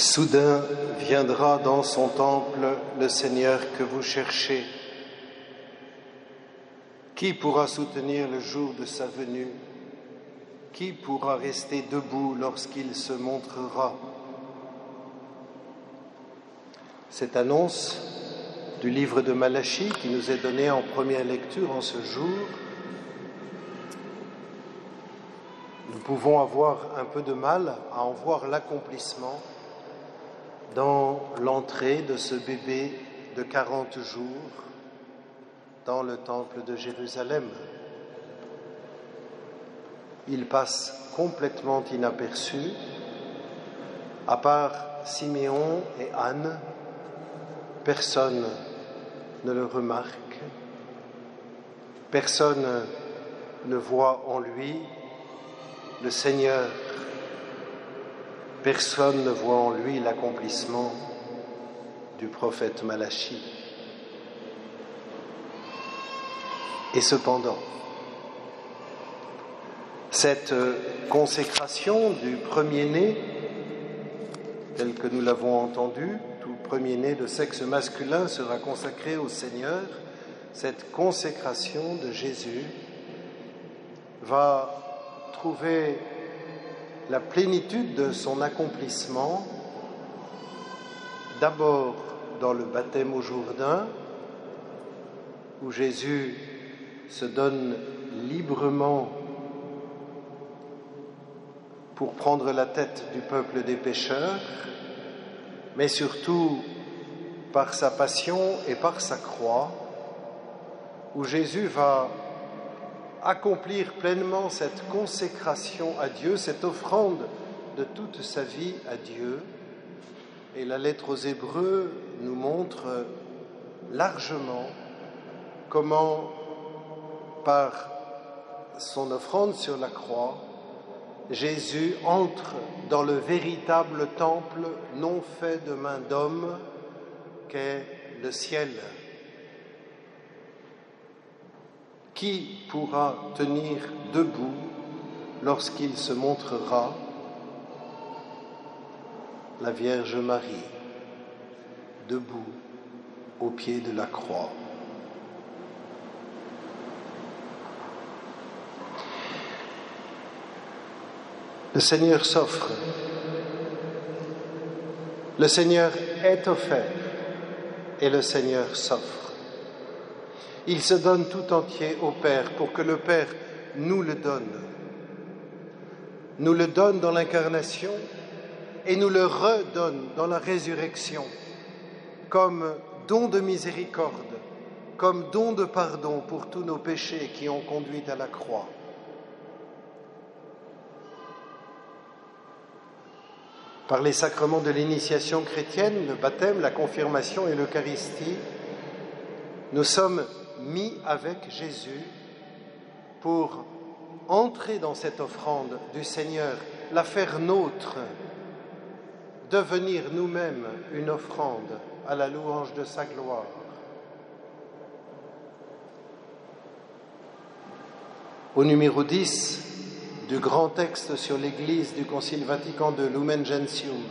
Soudain viendra dans son temple le Seigneur que vous cherchez. Qui pourra soutenir le jour de sa venue? Qui pourra rester debout lorsqu'il se montrera? Cette annonce du livre de Malachie qui nous est donnée en première lecture en ce jour, nous pouvons avoir un peu de mal à en voir l'accomplissement dans l'entrée de ce bébé de 40 jours dans le temple de Jérusalem. Il passe complètement inaperçu, à part Siméon et Anne, personne ne le remarque, personne ne voit en lui le Seigneur, personne ne voit en lui l'accomplissement du prophète Malachie. Et cependant, cette consécration du premier-né, tel que nous l'avons entendu, tout premier-né de sexe masculin sera consacré au Seigneur. Cette consécration de Jésus va trouver la plénitude de son accomplissement d'abord dans le baptême au Jourdain, où Jésus se donne librement pour prendre la tête du peuple des pécheurs, mais surtout par sa passion et par sa croix, où Jésus va accomplir pleinement cette consécration à Dieu, cette offrande de toute sa vie à Dieu. Et la lettre aux Hébreux nous montre largement comment, par son offrande sur la croix, Jésus entre dans le véritable temple non fait de main d'homme qu'est le ciel. Qui pourra tenir debout lorsqu'il se montrera? La Vierge Marie, debout au pied de la croix. Le Seigneur s'offre, le Seigneur est offert et le Seigneur s'offre. Il se donne tout entier au Père pour que le Père nous le donne. Nous le donne dans l'incarnation et nous le redonne dans la résurrection comme don de miséricorde, comme don de pardon pour tous nos péchés qui ont conduit à la croix. Par les sacrements de l'initiation chrétienne, le baptême, la confirmation et l'Eucharistie, nous sommes mis avec Jésus pour entrer dans cette offrande du Seigneur, la faire nôtre, devenir nous-mêmes une offrande à la louange de sa gloire. Au numéro 10 du grand texte sur l'Église du Concile Vatican II, Lumen Gentium,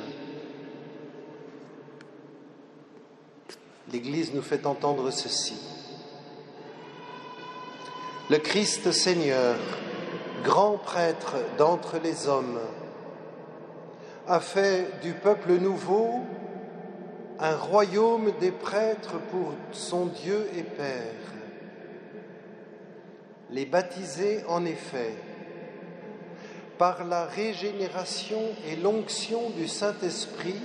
l'Église nous fait entendre ceci. Le Christ Seigneur, grand prêtre d'entre les hommes, a fait du peuple nouveau un royaume des prêtres pour son Dieu et Père. Les baptisés, en effet, par la régénération et l'onction du Saint-Esprit,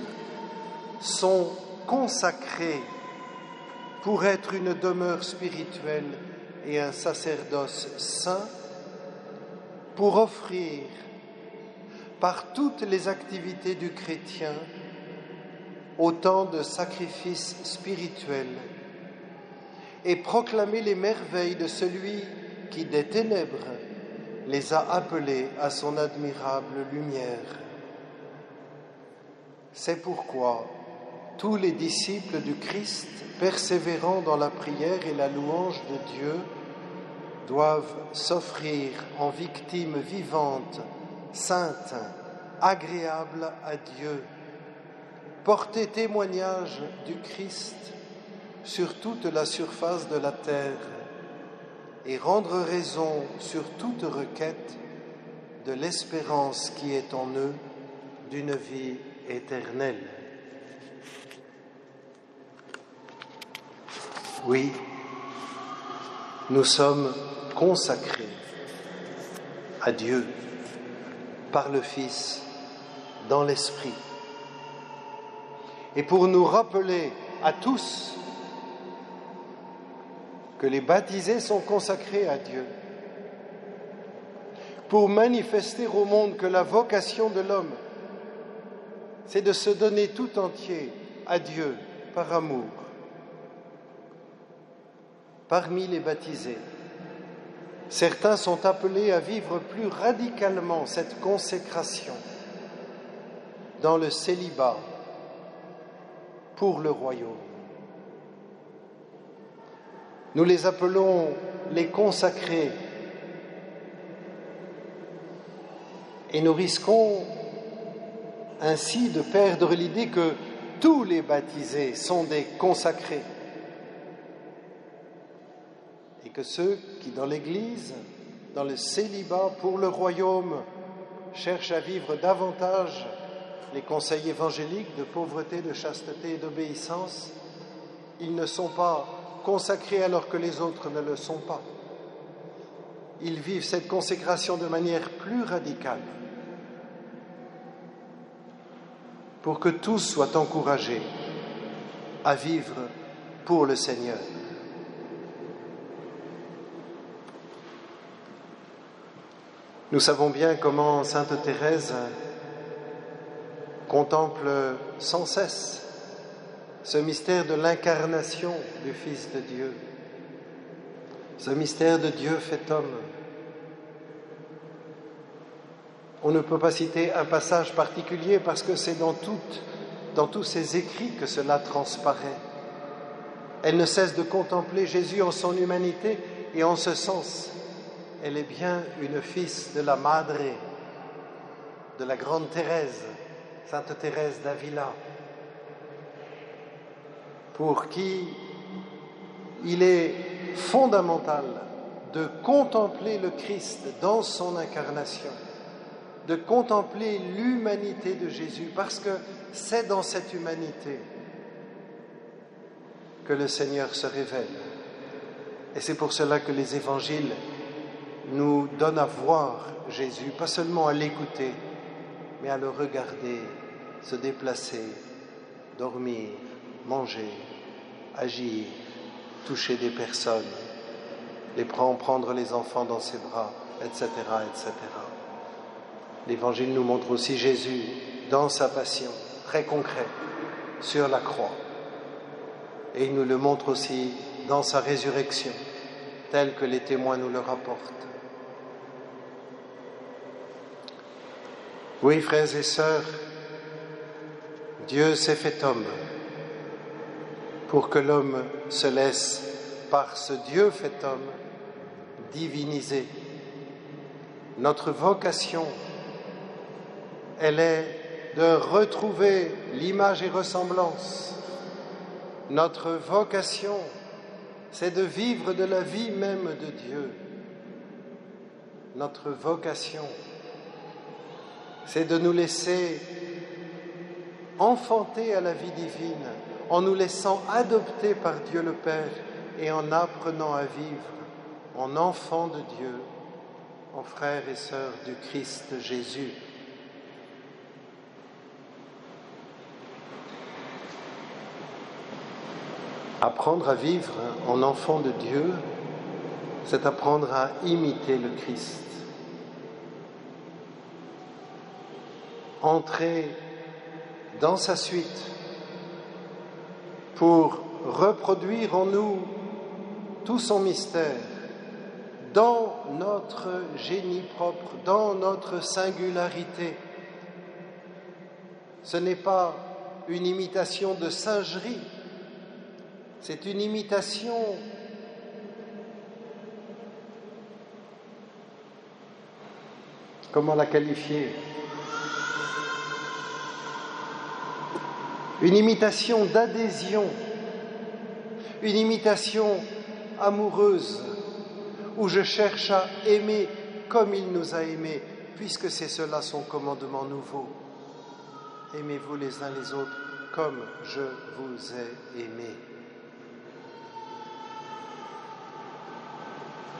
sont consacrés pour être une demeure spirituelle et un sacerdoce saint, pour offrir par toutes les activités du chrétien autant de sacrifices spirituels et proclamer les merveilles de celui qui, des ténèbres, les a appelés à son admirable lumière. C'est pourquoi tous les disciples du Christ, persévérant dans la prière et la louange de Dieu, doivent s'offrir en victime vivante, sainte, agréable à Dieu, porter témoignage du Christ sur toute la surface de la terre et rendre raison sur toute requête de l'espérance qui est en eux d'une vie éternelle. Oui, nous sommes consacrés à Dieu par le Fils dans l'Esprit. Et pour nous rappeler à tous que les baptisés sont consacrés à Dieu, pour manifester au monde que la vocation de l'homme, c'est de se donner tout entier à Dieu par amour. Parmi les baptisés, certains sont appelés à vivre plus radicalement cette consécration dans le célibat pour le royaume. Nous les appelons les consacrés et nous risquons ainsi de perdre l'idée que tous les baptisés sont des consacrés et que ceux qui, dans l'Église, dans le célibat pour le royaume, cherchent à vivre davantage les conseils évangéliques de pauvreté, de chasteté et d'obéissance, ils ne sont pas consacrés alors que les autres ne le sont pas. Ils vivent cette consécration de manière plus radicale pour que tous soient encouragés à vivre pour le Seigneur. Nous savons bien comment Sainte Thérèse contemple sans cesse ce mystère de l'incarnation du Fils de Dieu, ce mystère de Dieu fait homme. On ne peut pas citer un passage particulier parce que c'est dans tous ses écrits que cela transparaît. Elle ne cesse de contempler Jésus en son humanité et en ce sens, elle est bien une fils de la Madre, de la grande Thérèse, Sainte Thérèse d'Avila, pour qui il est fondamental de contempler le Christ dans son incarnation, de contempler l'humanité de Jésus, parce que c'est dans cette humanité que le Seigneur se révèle. Et c'est pour cela que les évangiles nous donnent à voir Jésus, pas seulement à l'écouter, mais à le regarder, se déplacer, dormir, manger, agir, toucher des personnes, prendre les enfants dans ses bras, etc., etc. L'Évangile nous montre aussi Jésus dans sa passion, très concret, sur la croix. Et il nous le montre aussi dans sa résurrection, tel que les témoins nous le rapportent. Oui, frères et sœurs, Dieu s'est fait homme pour que l'homme se laisse, par ce Dieu fait homme, diviniser. Notre vocation, elle est de retrouver l'image et ressemblance. Notre vocation, c'est de vivre de la vie même de Dieu. Notre vocation, c'est de nous laisser enfanter à la vie divine, en nous laissant adopter par Dieu le Père et en apprenant à vivre en enfants de Dieu, en frères et sœurs du Christ Jésus. Apprendre à vivre en enfant de Dieu, c'est apprendre à imiter le Christ. Entrer dans sa suite pour reproduire en nous tout son mystère, dans notre génie propre, dans notre singularité. Ce n'est pas une imitation de singerie, c'est une imitation comment la qualifier? une imitation d'adhésion, une imitation amoureuse, où je cherche à aimer comme il nous a aimés, puisque c'est cela son commandement nouveau. Aimez-vous les uns les autres comme je vous ai aimés.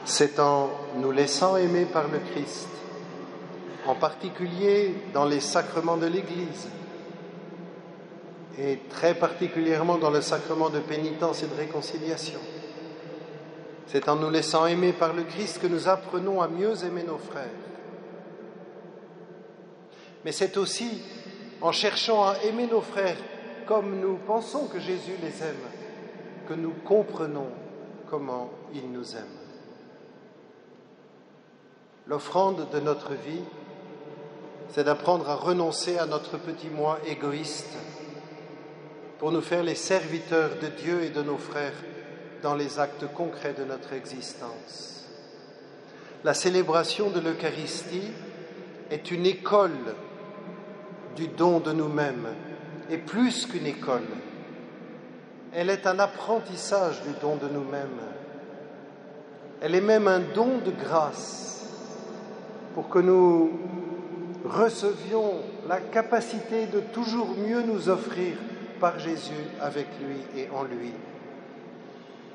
C'est en nous laissant aimer par le Christ, en particulier dans les sacrements de l'Église, et très particulièrement dans le sacrement de pénitence et de réconciliation. C'est en nous laissant aimer par le Christ que nous apprenons à mieux aimer nos frères. Mais c'est aussi en cherchant à aimer nos frères comme nous pensons que Jésus les aime, que nous comprenons comment il nous aime. L'offrande de notre vie, c'est d'apprendre à renoncer à notre petit moi égoïste pour nous faire les serviteurs de Dieu et de nos frères dans les actes concrets de notre existence. La célébration de l'Eucharistie est une école du don de nous-mêmes, et plus qu'une école, elle est un apprentissage du don de nous-mêmes. Elle est même un don de grâce pour que nous recevions la capacité de toujours mieux nous offrir par Jésus, avec lui et en lui.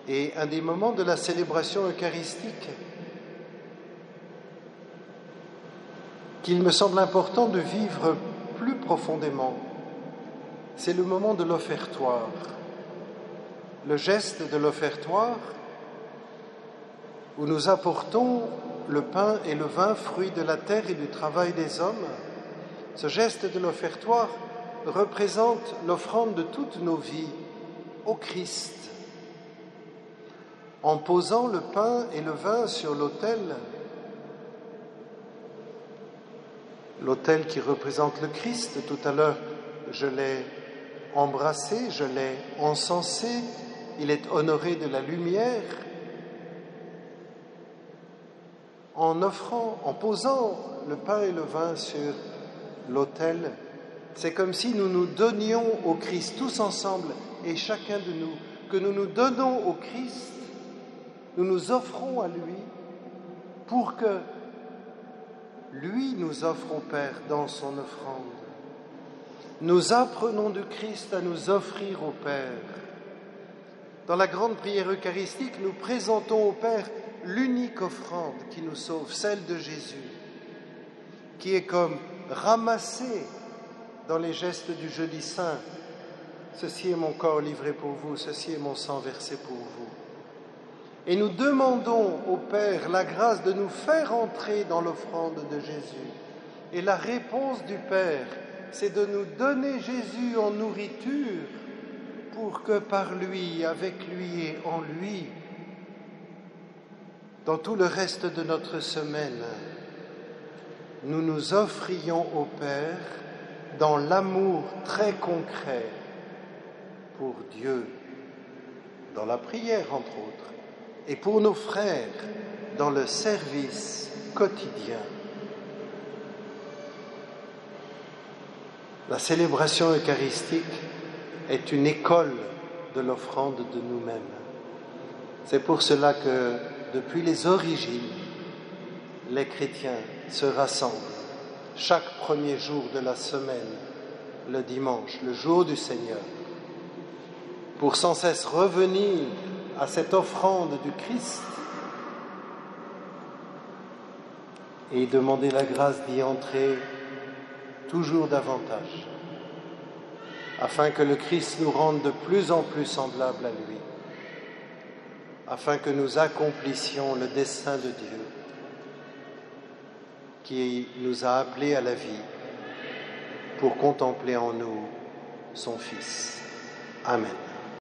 Et un des moments de la célébration eucharistique qu'il me semble important de vivre plus profondément, c'est le moment de l'offertoire. Le geste de l'offertoire où nous apportons le pain et le vin, fruits de la terre et du travail des hommes. Ce geste de l'offertoire représente l'offrande de toutes nos vies au Christ. En posant le pain et le vin sur l'autel qui représente le Christ, tout à l'heure je l'ai embrassé, je l'ai encensé, il est honoré de la lumière. En posant le pain et le vin sur l'autel, c'est comme si nous nous donnions au Christ tous ensemble et chacun de nous, que nous nous donnons au Christ, nous nous offrons à lui pour que lui nous offre au Père dans son offrande. Nous apprenons de Christ à nous offrir au Père. Dans la grande prière eucharistique, nous présentons au Père l'unique offrande qui nous sauve, celle de Jésus, qui est comme ramassée dans les gestes du jeudi saint. Ceci est mon corps livré pour vous, ceci est mon sang versé pour vous. Et nous demandons au Père la grâce de nous faire entrer dans l'offrande de Jésus. Et la réponse du Père, c'est de nous donner Jésus en nourriture pour que par lui, avec lui et en lui, dans tout le reste de notre semaine, nous nous offrions au Père dans l'amour très concret pour Dieu, dans la prière entre autres, et pour nos frères dans le service quotidien. La célébration eucharistique est une école de l'offrande de nous-mêmes. C'est pour cela que, depuis les origines, les chrétiens se rassemblent chaque premier jour de la semaine, le dimanche, le jour du Seigneur, pour sans cesse revenir à cette offrande du Christ et demander la grâce d'y entrer toujours davantage, afin que le Christ nous rende de plus en plus semblables à lui, afin que nous accomplissions le dessein de Dieu qui nous a appelés à la vie pour contempler en nous son Fils. Amen.